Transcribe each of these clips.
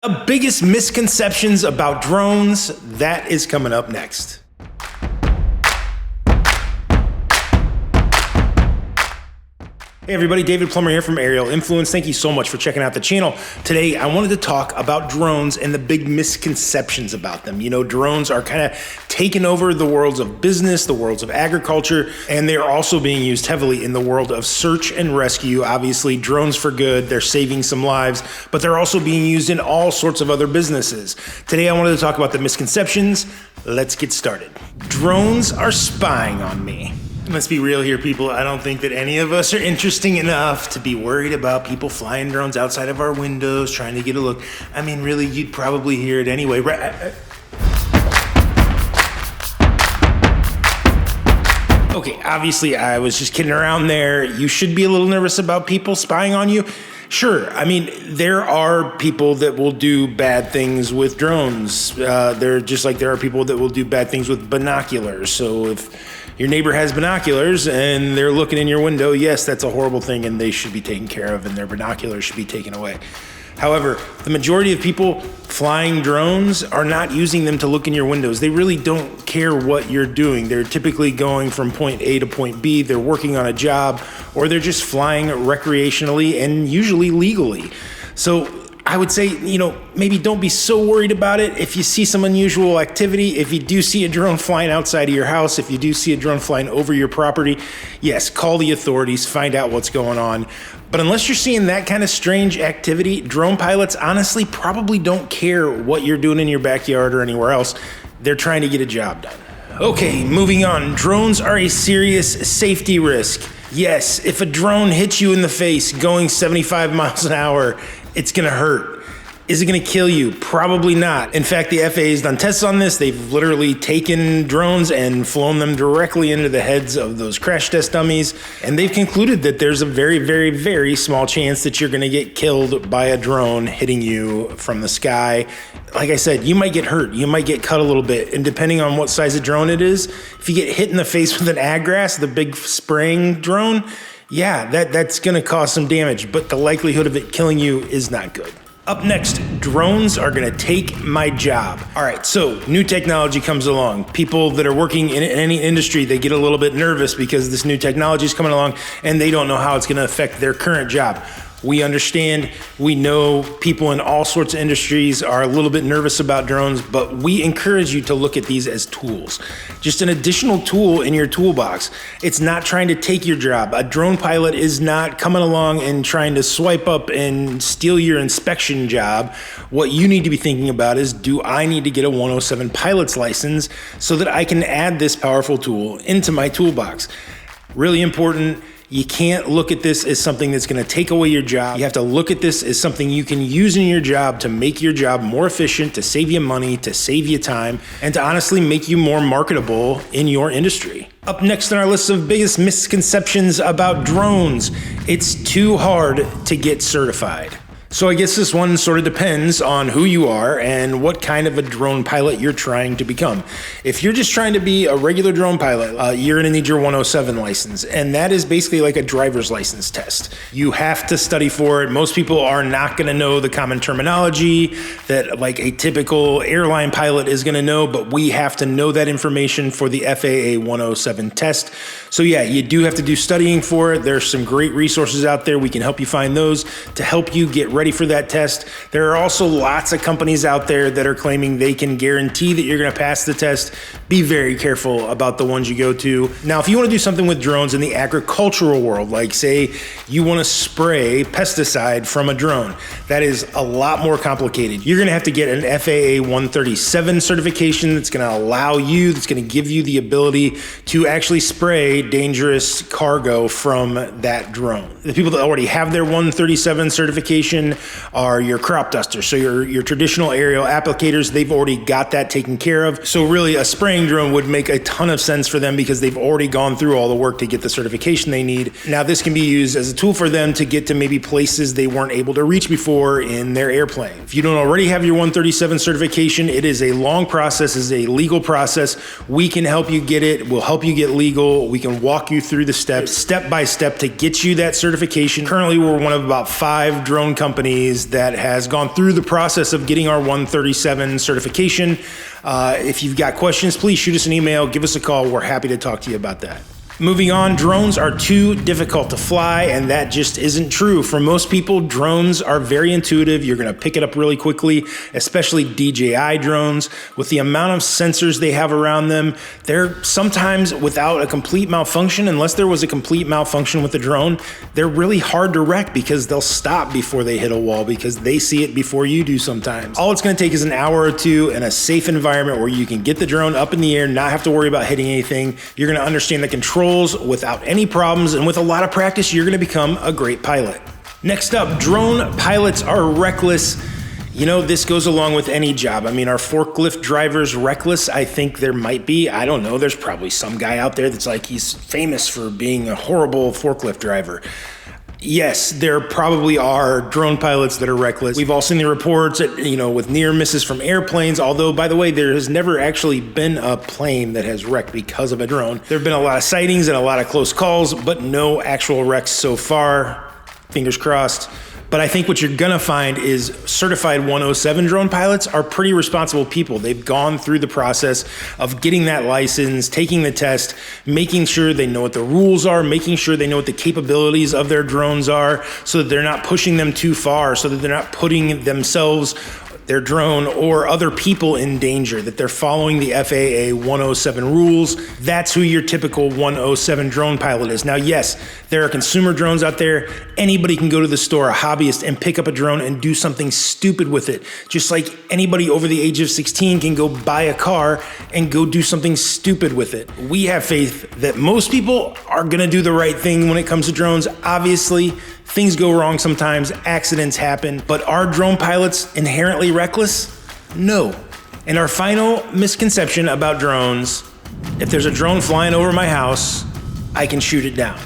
The biggest misconceptions about drones, that is coming up next. Hey everybody, David Plummer here from Aerial Influence. Thank you so much for checking out the channel. Today, I wanted to talk about drones and the big misconceptions about them. You know, drones are kind of taking over the worlds of business, the worlds of agriculture, and they're also being used heavily in the world of search and rescue. Obviously, drones for good, they're saving some lives, but they're also being used in all sorts of other businesses. Today, I wanted to talk about the misconceptions. Let's get started. Drones are spying on me. Let's be real here, people. I don't think that any of us are interesting enough to be worried about people flying drones outside of our windows, trying to get a look. I mean, really, you'd probably hear it anyway, right? Okay, obviously, I was just kidding around there. You should be a little nervous about people spying on you. Sure, I mean, there are people that will do bad things with drones. They're just like there are people that will do bad things with binoculars. So if your neighbor has binoculars and they're looking in your window, yes, that's a horrible thing and they should be taken care of and their binoculars should be taken away. However, the majority of people flying drones are not using them to look in your windows. They really don't care what you're doing. They're typically going from point A to point B. They're working on a job, or they're just flying recreationally and usually legally. So I would say, maybe don't be so worried about it. If you see some unusual activity, if you do see a drone flying outside of your house, if you do see a drone flying over your property, yes, call the authorities, find out what's going on. But unless you're seeing that kind of strange activity, drone pilots honestly probably don't care what you're doing in your backyard or anywhere else. They're trying to get a job done. Okay, moving on. Drones are a serious safety risk. Yes, if a drone hits you in the face going 75 miles an hour, it's gonna hurt. Is it gonna kill you? Probably not. In fact, the FAA has done tests on this. They've literally taken drones and flown them directly into the heads of those crash test dummies. And they've concluded that there's a very, very, very small chance that you're gonna get killed by a drone hitting you from the sky. Like I said, you might get hurt. You might get cut a little bit. And depending on what size of drone it is, if you get hit in the face with an ag-grass, the big spraying drone, yeah, that's gonna cause some damage, but the likelihood of it killing you is not good. Up next, drones are gonna take my job. All right, so new technology comes along. People that are working in any industry, they get a little bit nervous because this new technology is coming along and they don't know how it's gonna affect their current job. We understand, we know people in all sorts of industries are a little bit nervous about drones, but we encourage you to look at these as tools. Just an additional tool in your toolbox. It's not trying to take your job. A drone pilot is not coming along and trying to swipe up and steal your inspection job. What you need to be thinking about is, do I need to get a 107 pilot's license so that I can add this powerful tool into my toolbox? Really important. You can't look at this as something that's gonna take away your job. You have to look at this as something you can use in your job to make your job more efficient, to save you money, to save you time, and to honestly make you more marketable in your industry. Up next on our list of biggest misconceptions about drones, it's too hard to get certified. So I guess this one sort of depends on who you are and what kind of a drone pilot you're trying to become. If you're just trying to be a regular drone pilot, you're gonna need your 107 license. And that is basically like a driver's license test. You have to study for it. Most people are not gonna know the common terminology that like a typical airline pilot is gonna know, but we have to know that information for the FAA 107 test. So yeah, you do have to do studying for it. There's some great resources out there. We can help you find those to help you get ready for that test. There are also lots of companies out there that are claiming they can guarantee that you're gonna pass the test. Be very careful about the ones you go to. Now, if you wanna do something with drones in the agricultural world, like say you wanna spray pesticide from a drone, that is a lot more complicated. You're gonna have to get an FAA 137 certification that's gonna allow you, that's gonna give you the ability to actually spray dangerous cargo from that drone. The people that already have their 137 certification are your crop dusters. So your traditional aerial applicators, they've already got that taken care of. So really a spraying drone would make a ton of sense for them because they've already gone through all the work to get the certification they need. Now this can be used as a tool for them to get to maybe places they weren't able to reach before in their airplane. If you don't already have your 137 certification, it is a long process, it's a legal process. We can help you get it. We'll help you get legal. We can walk you through the steps, step by step, to get you that certification. Currently, we're one of about 5 drone companies companies that has gone through the process of getting our 137 certification. If you've got questions, please shoot us an email, give us a call. We're happy to talk to you about that. Moving on, drones are too difficult to fly, and that just isn't true. For most people, drones are very intuitive. You're gonna pick it up really quickly, especially DJI drones. With the amount of sensors they have around them, they're sometimes without a complete malfunction. Unless there was a complete malfunction with the drone, they're really hard to wreck because they'll stop before they hit a wall because they see it before you do sometimes. All it's gonna take is an hour or two in a safe environment where you can get the drone up in the air, not have to worry about hitting anything. You're gonna understand the control without any problems, and with a lot of practice, you're gonna become a great pilot. Next up, drone pilots are reckless. You know, this goes along with any job. I mean, are forklift drivers reckless? I think there might be. I don't know. There's probably some guy out there that's like, he's famous for being a horrible forklift driver. Yes, there probably are drone pilots that are reckless. We've all seen the reports, with near misses from airplanes, although, by the way, there has never actually been a plane that has wrecked because of a drone. There have been a lot of sightings and a lot of close calls, but no actual wrecks so far. Fingers crossed. But I think what you're gonna find is certified 107 drone pilots are pretty responsible people. They've gone through the process of getting that license, taking the test, making sure they know what the rules are, making sure they know what the capabilities of their drones are so that they're not pushing them too far, so that they're not putting themselves, their drone, or other people in danger, that they're following the FAA 107 rules. That's who your typical 107 drone pilot is. Now, yes, there are consumer drones out there. Anybody can go to the store, a hobbyist, and pick up a drone and do something stupid with it. Just like anybody over the age of 16 can go buy a car and go do something stupid with it. We have faith that most people are gonna do the right thing when it comes to drones. Obviously, things go wrong sometimes, accidents happen, but are drone pilots inherently reckless? No. And our final misconception about drones, if there's a drone flying over my house, I can shoot it down.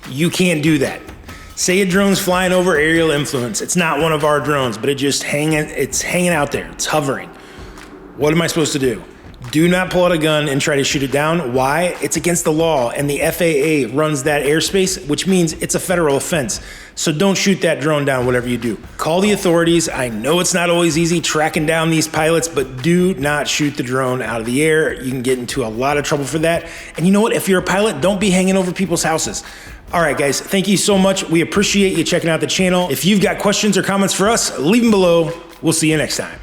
You can't do that. Say a drone's flying over aerial influence. It's not one of our drones, but it's hanging out there, it's hovering. What am I supposed to do? Do not pull out a gun and try to shoot it down. Why? It's against the law, and the FAA runs that airspace, which means it's a federal offense. So don't shoot that drone down, whatever you do. Call the authorities. I know it's not always easy tracking down these pilots, but do not shoot the drone out of the air. You can get into a lot of trouble for that. And you know what? If you're a pilot, don't be hanging over people's houses. All right, guys, thank you so much. We appreciate you checking out the channel. If you've got questions or comments for us, leave them below. We'll see you next time.